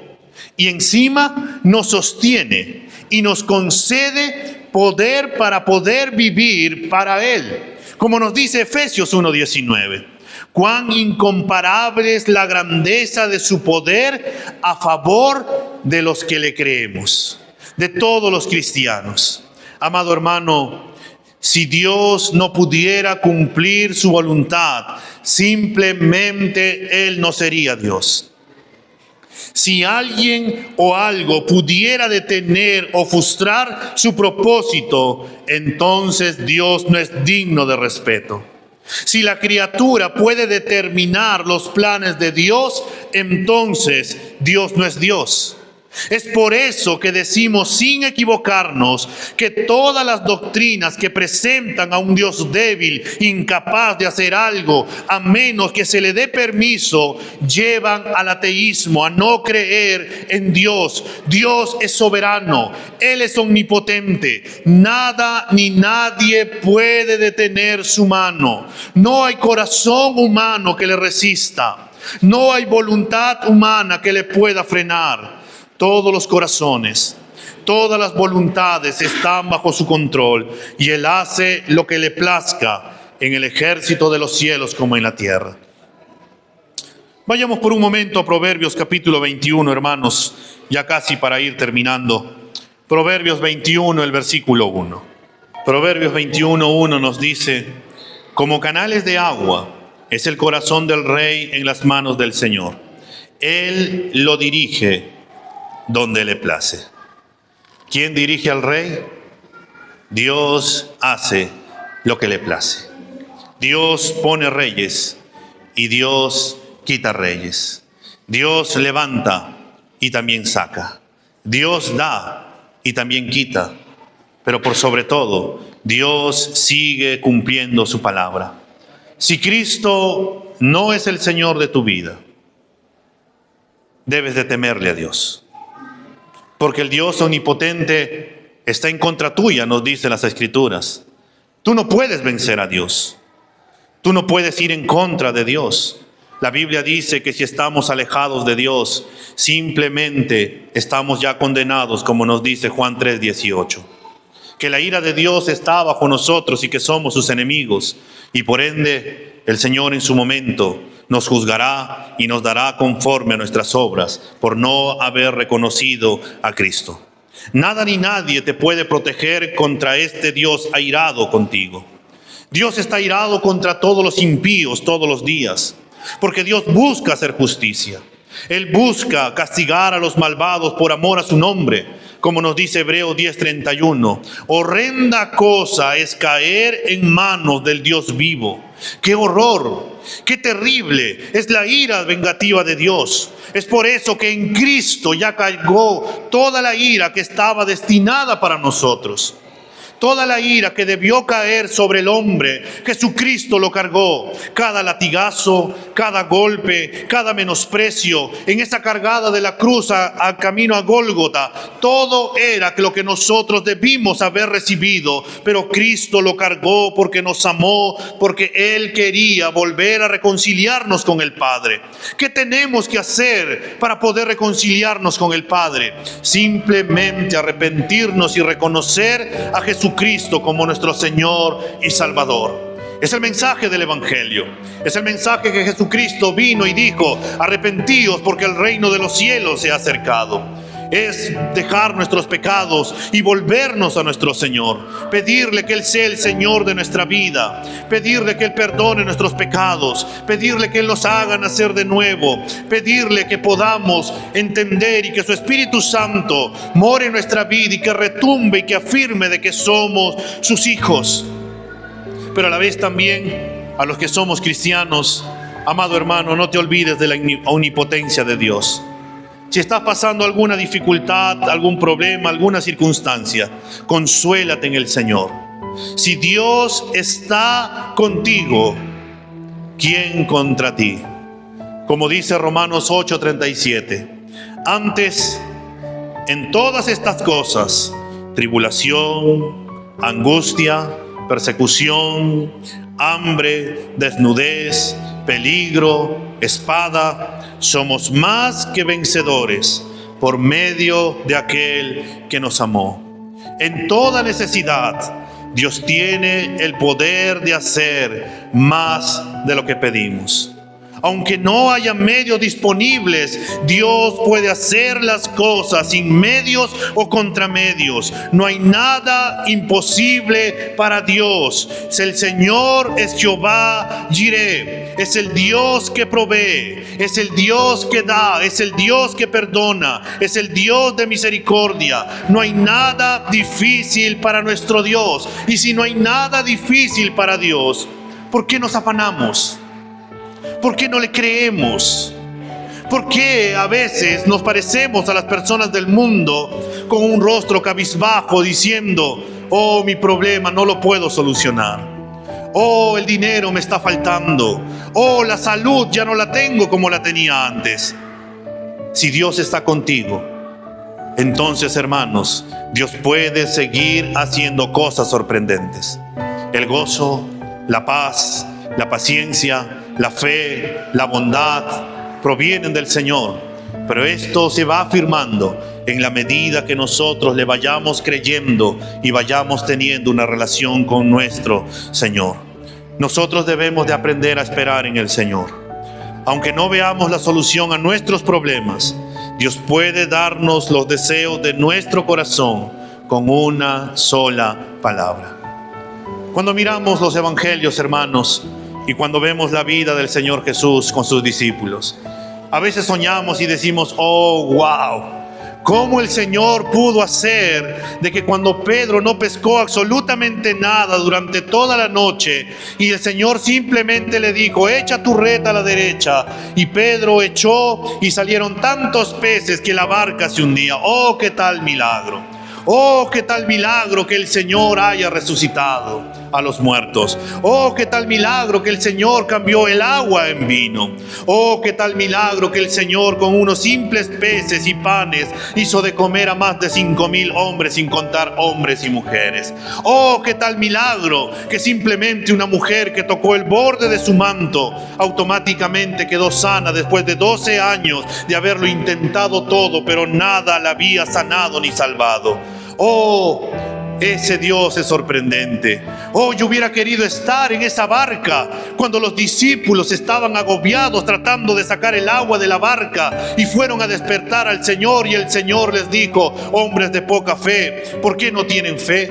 y encima nos sostiene y nos concede poder para poder vivir para Él. Como nos dice Efesios 1:19, cuán incomparable es la grandeza de su poder a favor de los que le creemos, de todos los cristianos. Amado hermano, si Dios no pudiera cumplir su voluntad, simplemente Él no sería Dios. Si alguien o algo pudiera detener o frustrar su propósito, entonces Dios no es digno de respeto. Si la criatura puede determinar los planes de Dios, entonces Dios no es Dios. Es por eso que decimos sin equivocarnos que todas las doctrinas que presentan a un Dios débil, incapaz de hacer algo, a menos que se le dé permiso, llevan al ateísmo, a no creer en Dios. Dios es soberano, Él es omnipotente. Nada ni nadie puede detener su mano. No hay corazón humano que le resista. No hay voluntad humana que le pueda frenar. Todos los corazones, todas las voluntades están bajo su control y Él hace lo que le plazca en el ejército de los cielos como en la tierra. Vayamos por un momento a Proverbios capítulo 21, hermanos, ya casi para ir terminando. Proverbios 21, el versículo 1. Proverbios 21:1 nos dice: como canales de agua es el corazón del rey en las manos del Señor. Él lo dirige donde le place. ¿Quién dirige al rey? Dios hace lo que le place. Dios pone reyes y Dios quita reyes. Dios levanta y también saca. Dios da y también quita. Pero por sobre todo, Dios sigue cumpliendo su palabra. Si Cristo no es el Señor de tu vida, debes de temerle a Dios. Porque el Dios omnipotente está en contra tuya, nos dicen las Escrituras. Tú no puedes vencer a Dios. Tú no puedes ir en contra de Dios. La Biblia dice que si estamos alejados de Dios, simplemente estamos ya condenados, como nos dice Juan 3:18. Que la ira de Dios está bajo nosotros y que somos sus enemigos. Y por ende, el Señor en su momento nos juzgará y nos dará conforme a nuestras obras por no haber reconocido a Cristo. Nada ni nadie te puede proteger contra este Dios airado contigo. Dios está airado contra todos los impíos todos los días, porque Dios busca hacer justicia. Él busca castigar a los malvados por amor a su nombre, como nos dice Hebreos 10:31. Horrenda cosa es caer en manos del Dios vivo. ¡Qué horror! ¡Qué terrible es la ira vengativa de Dios! Es por eso que en Cristo ya cargó toda la ira que estaba destinada para nosotros. Toda la ira que debió caer sobre el hombre, Jesucristo lo cargó. Cada latigazo, cada golpe, cada menosprecio, en esa cargada de la cruz al camino a Gólgota, todo era lo que nosotros debimos haber recibido, pero Cristo lo cargó porque nos amó, porque Él quería volver a reconciliarnos con el Padre. ¿Qué tenemos que hacer para poder reconciliarnos con el Padre? Simplemente arrepentirnos y reconocer a Jesucristo como nuestro Señor y Salvador. Es el mensaje del Evangelio. Es el mensaje que Jesucristo vino y dijo: arrepentíos porque el reino de los cielos se ha acercado. Es dejar nuestros pecados y volvernos a nuestro Señor. Pedirle que Él sea el Señor de nuestra vida. Pedirle que Él perdone nuestros pecados. Pedirle que Él nos haga nacer de nuevo. Pedirle que podamos entender y que su Espíritu Santo more en nuestra vida y que retumbe y que afirme de que somos sus hijos. Pero a la vez también a los que somos cristianos, amado hermano, no te olvides de la omnipotencia de Dios. Si estás pasando alguna dificultad, algún problema, alguna circunstancia, consuélate en el Señor. Si Dios está contigo, ¿quién contra ti? Como dice Romanos 8:37, antes, en todas estas cosas, tribulación, angustia, persecución, hambre, desnudez, peligro, espada, somos más que vencedores por medio de aquel que nos amó. En toda necesidad, Dios tiene el poder de hacer más de lo que pedimos. Aunque no haya medios disponibles, Dios puede hacer las cosas sin medios o contramedios. No hay nada imposible para Dios. El Señor es Jehová Jireh. Es el Dios que provee. Es el Dios que da. Es el Dios que perdona. Es el Dios de misericordia. No hay nada difícil para nuestro Dios. Y si no hay nada difícil para Dios, ¿por qué nos afanamos? ¿Por qué no le creemos? ¿Por qué a veces nos parecemos a las personas del mundo con un rostro cabizbajo diciendo: oh, mi problema no lo puedo solucionar? Oh, el dinero me está faltando. Oh, la salud ya no la tengo como la tenía antes. Si Dios está contigo, entonces, hermanos, Dios puede seguir haciendo cosas sorprendentes. El gozo, la paz, la paciencia, la fe, la bondad provienen del Señor, pero esto se va afirmando en la medida que nosotros le vayamos creyendo y vayamos teniendo una relación con nuestro Señor. Nosotros debemos de aprender a esperar en el Señor. Aunque no veamos la solución a nuestros problemas, Dios puede darnos los deseos de nuestro corazón con una sola palabra. Cuando miramos los evangelios, hermanos, y cuando vemos la vida del Señor Jesús con sus discípulos, a veces soñamos y decimos: oh, wow, cómo el Señor pudo hacer de que cuando Pedro no pescó absolutamente nada durante toda la noche y el Señor simplemente le dijo: echa tu red a la derecha, y Pedro echó y salieron tantos peces que la barca se hundía. ¡Oh, qué tal milagro! ¡Oh, qué tal milagro que el Señor haya resucitado a los muertos! ¡Oh, qué tal milagro que el Señor cambió el agua en vino! ¡Oh, qué tal milagro que el Señor con unos simples peces y panes hizo de comer a más de 5,000 hombres, sin contar hombres y mujeres! ¡Oh, qué tal milagro que simplemente una mujer que tocó el borde de su manto automáticamente quedó sana después de 12 años de haberlo intentado todo, pero nada la había sanado ni salvado! ¡Oh, ese Dios es sorprendente! ¡Oh, yo hubiera querido estar en esa barca cuando los discípulos estaban agobiados tratando de sacar el agua de la barca y fueron a despertar al Señor, y el Señor les dijo: hombres de poca fe, ¿por qué no tienen fe?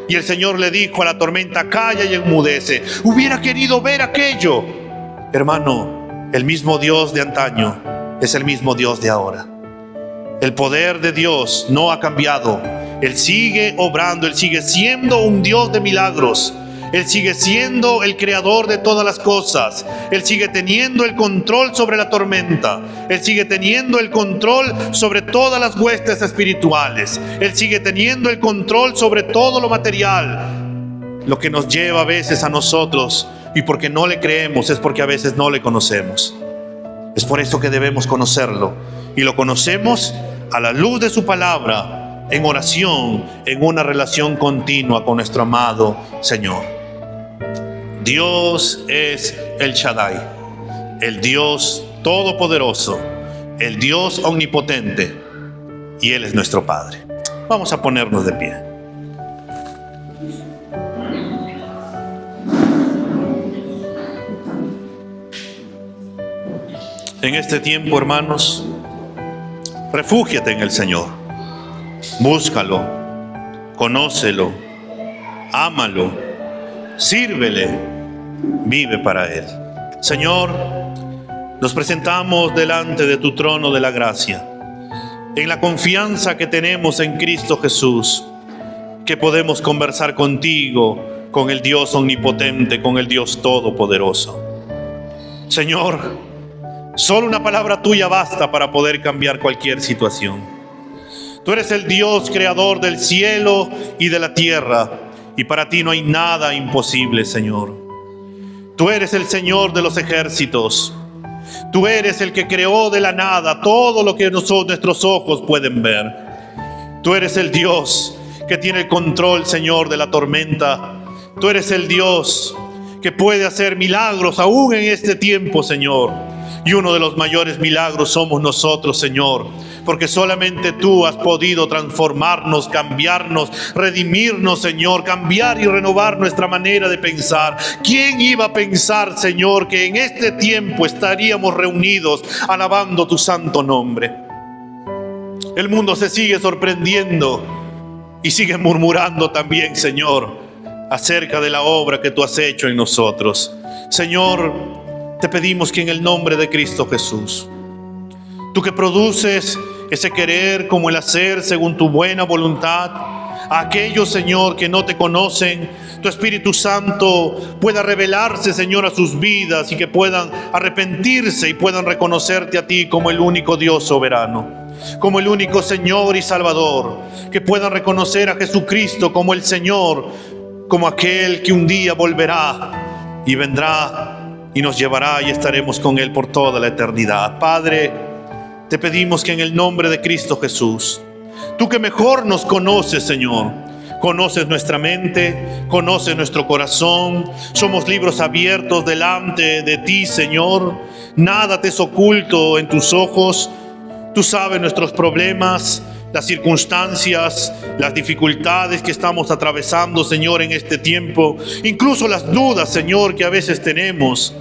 Y el Señor le dijo a la tormenta: calla y enmudece. Hubiera querido ver aquello. Hermano, el mismo Dios de antaño es el mismo Dios de ahora. El poder de Dios no ha cambiado. Él sigue obrando, Él sigue siendo un Dios de milagros. Él sigue siendo el creador de todas las cosas. Él sigue teniendo el control sobre la tormenta. Él sigue teniendo el control sobre todas las huestes espirituales. Él sigue teniendo el control sobre todo lo material. Lo que nos lleva a veces a nosotros, y porque no le creemos, es porque a veces no le conocemos. Es por eso que debemos conocerlo. Y lo conocemos a la luz de su palabra, en oración, en una relación continua con nuestro amado Señor. Dios es el Shaddai, el Dios todopoderoso, el Dios omnipotente, y Él es nuestro Padre. Vamos a ponernos de pie. En este tiempo, hermanos, refúgiate en el Señor. Búscalo, conócelo, ámalo, sírvele, vive para Él. Señor, nos presentamos delante de tu trono de la gracia, en la confianza que tenemos en Cristo Jesús, que podemos conversar contigo, con el Dios omnipotente, con el Dios todopoderoso. Señor, solo una palabra tuya basta para poder cambiar cualquier situación. Tú eres el Dios creador del cielo y de la tierra, y para ti no hay nada imposible, Señor. Tú eres el Señor de los ejércitos. Tú eres el que creó de la nada todo lo que nuestros ojos pueden ver. Tú eres el Dios que tiene el control, Señor, de la tormenta. Tú eres el Dios que puede hacer milagros aún en este tiempo, Señor. Y uno de los mayores milagros somos nosotros, Señor, porque solamente tú has podido transformarnos, cambiarnos, redimirnos, Señor, cambiar y renovar nuestra manera de pensar. ¿Quién iba a pensar, Señor, que en este tiempo estaríamos reunidos alabando tu santo nombre? El mundo se sigue sorprendiendo y sigue murmurando también, Señor, acerca de la obra que tú has hecho en nosotros. Señor, te pedimos que en el nombre de Cristo Jesús, tú que produces ese querer como el hacer según tu buena voluntad, a aquellos, Señor, que no te conocen, tu Espíritu Santo pueda revelarse, Señor, a sus vidas y que puedan arrepentirse y puedan reconocerte a ti como el único Dios soberano, como el único Señor y Salvador, que puedan reconocer a Jesucristo como el Señor, como aquel que un día volverá y vendrá y nos llevará y estaremos con Él por toda la eternidad. Padre, te pedimos que en el nombre de Cristo Jesús, tú que mejor nos conoces, Señor, conoces nuestra mente, conoces nuestro corazón, somos libros abiertos delante de ti, Señor. Nada te es oculto en tus ojos. Tú sabes nuestros problemas, las circunstancias, las dificultades que estamos atravesando, Señor, en este tiempo, incluso las dudas, Señor, que a veces tenemos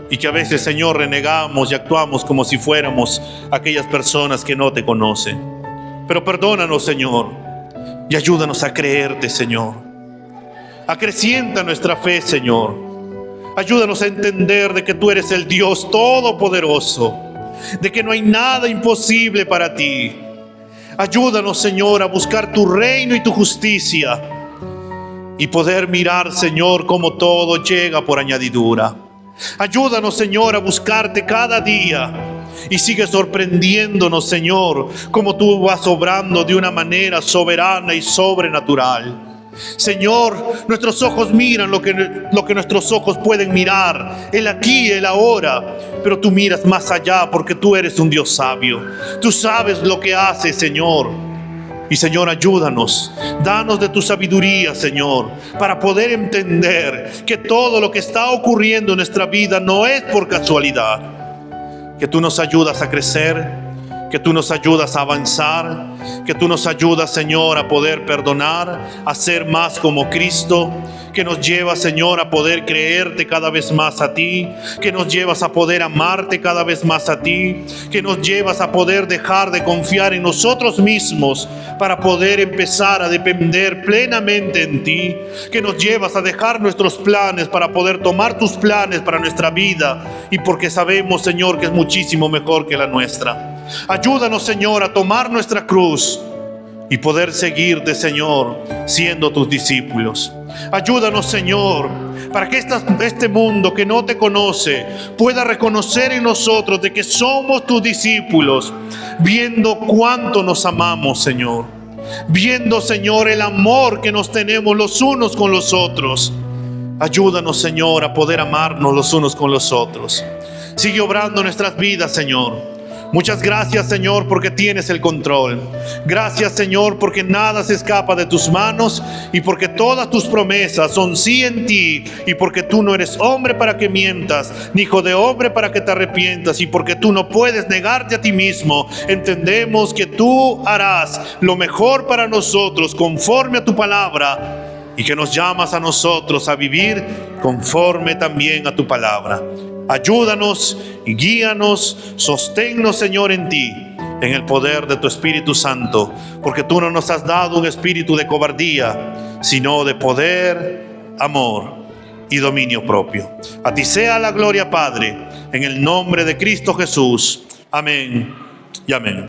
y que a veces, Señor, renegamos y actuamos como si fuéramos aquellas personas que no te conocen. Pero perdónanos, Señor, y ayúdanos a creerte, Señor. Acrecienta nuestra fe, Señor. Ayúdanos a entender de que tú eres el Dios todopoderoso, de que no hay nada imposible para ti. Ayúdanos, Señor, a buscar tu reino y tu justicia y poder mirar, Señor, cómo todo llega por añadidura. Ayúdanos, Señor, a buscarte cada día y sigue sorprendiéndonos, Señor, cómo tú vas obrando de una manera soberana y sobrenatural. Señor, nuestros ojos miran lo que nuestros ojos pueden mirar, el aquí y el ahora, pero tú miras más allá porque tú eres un Dios sabio. Tú sabes lo que haces, Señor. Y Señor, ayúdanos, danos de tu sabiduría, Señor, para poder entender que todo lo que está ocurriendo en nuestra vida no es por casualidad. Que tú nos ayudas a crecer, que tú nos ayudas a avanzar, que tú nos ayudas, Señor, a poder perdonar, a ser más como Cristo, que nos lleva, Señor, a poder creerte cada vez más a ti, que nos llevas a poder amarte cada vez más a ti, que nos llevas a poder dejar de confiar en nosotros mismos para poder empezar a depender plenamente en ti, que nos llevas a dejar nuestros planes para poder tomar tus planes para nuestra vida, y porque sabemos, Señor, que es muchísimo mejor que la nuestra. Ayúdanos, Señor, a tomar nuestra cruz y poder seguirte, Señor, siendo tus discípulos. Ayúdanos, Señor, para que este mundo que no te conoce pueda reconocer en nosotros de que somos tus discípulos, viendo cuánto nos amamos, Señor. Viendo, Señor, el amor que nos tenemos los unos con los otros. Ayúdanos, Señor, a poder amarnos los unos con los otros. Sigue obrando en nuestras vidas, Señor. Muchas gracias, Señor, porque tienes el control. Gracias, Señor, porque nada se escapa de tus manos y porque todas tus promesas son sí en ti, y porque tú no eres hombre para que mientas, ni hijo de hombre para que te arrepientas, y porque tú no puedes negarte a ti mismo. Entendemos que tú harás lo mejor para nosotros conforme a tu palabra, y que nos llamas a nosotros a vivir conforme también a tu palabra. Ayúdanos y guíanos, sosténnos, Señor, en ti, en el poder de tu Espíritu Santo, porque tú no nos has dado un espíritu de cobardía, sino de poder, amor y dominio propio. A ti sea la gloria, Padre, en el nombre de Cristo Jesús. Amén y amén.